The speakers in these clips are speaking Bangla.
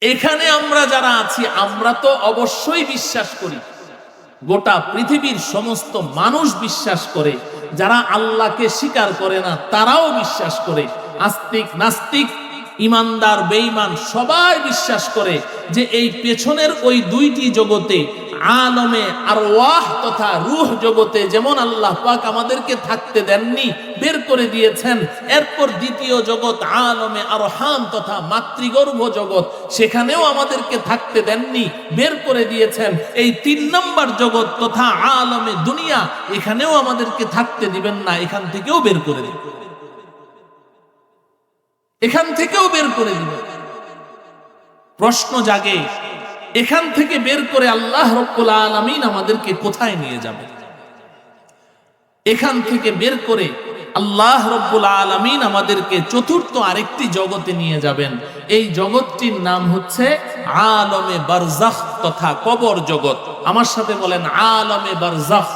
এখানে আমরা যারা আছি আমরা তো অবশ্যই বিশ্বাস করি, গোটা পৃথিবীর সমস্ত মানুষ বিশ্বাস করে, যারা আল্লাহকে স্বীকার করে না তারাও বিশ্বাস করে, আস্তিক নাস্তিক ইমানদার বেঈমান সবাই বিশ্বাস করে যে এই পেছনের ওই দুইটি জগতে, আলমে আরওয়াহ তথা রূহ জগতে যেমন আল্লাহ পাক আমাদেরকে থাকতে দেননি, বের করে দিয়েছেন, এরপর দ্বিতীয় জগৎ আলমে আরহাম তথা মাতৃগর্ভ জগৎ, সেখানেও আমাদেরকে থাকতে দেননি, বের করে দিয়েছেন। এই ৩ নম্বর জগৎ তথা আলমে দুনিয়া, এখানেও আমাদেরকে থাকতে দিবেন না, এখান থেকেও বের করে দিবেন, এখান থেকেও বের করে দিবেন। প্রশ্ন জাগে, এখান থেকে বের করে আল্লাহ রাব্বুল আলামিন আমাদেরকে কোথায় নিয়ে যাবেন? এখান থেকে বের করে আল্লাহ রাব্বুল আলামিন আমাদেরকে চতুর্থ আরেকটি জগতে নিয়ে যাবেন। এই জগৎটির নাম হচ্ছে আলমে বারজাখ তথা কবর জগৎ। আমার সাথে বলেন আলমে বারজাখ।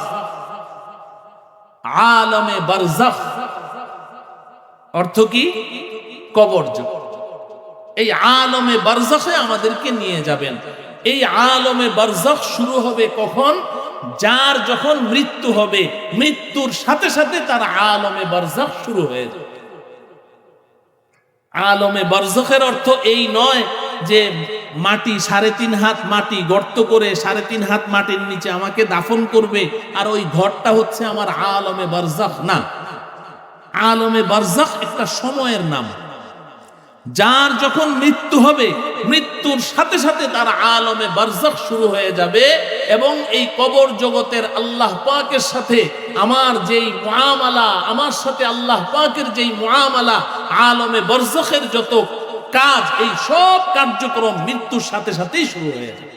আলমে বারজাখ অর্থ কি? কবর জগৎ। এই আলমে বারজাখে আমাদেরকে নিয়ে যাবেন। এই আলমে বারজাখ শুরু হবে কখন? যার যখন মৃত্যু হবে, মৃত্যুর সাথে সাথে তার আলমে বারজাখ শুরু হয়ে যাবে। আলমে বারজাখের অর্থ এই নয় যে মাটি 3.5 হাত মাটি গর্ত করে 3.5 হাত মাটির নিচে আমাকে দাফন করবে আর ওই ঘরটা হচ্ছে আমার আলমে বারজাখ। না, আলমে বারজাখ একটা সময়ের নাম। যার যখন মৃত্যু হবে, মৃত্যুর সাথে সাথে তার আলমে বারজাখ শুরু হয়ে যাবে এবং এই কবর জগতের আল্লাহ পাকের সাথে আমার যেই মুআমালা, আমার সাথে আল্লাহ পাকের যেই মুআমালা, আলমে বারজাখের যত কাজ, এই সব কার্যক্রম মৃত্যুর সাথে সাথেই শুরু হয়ে যাবে।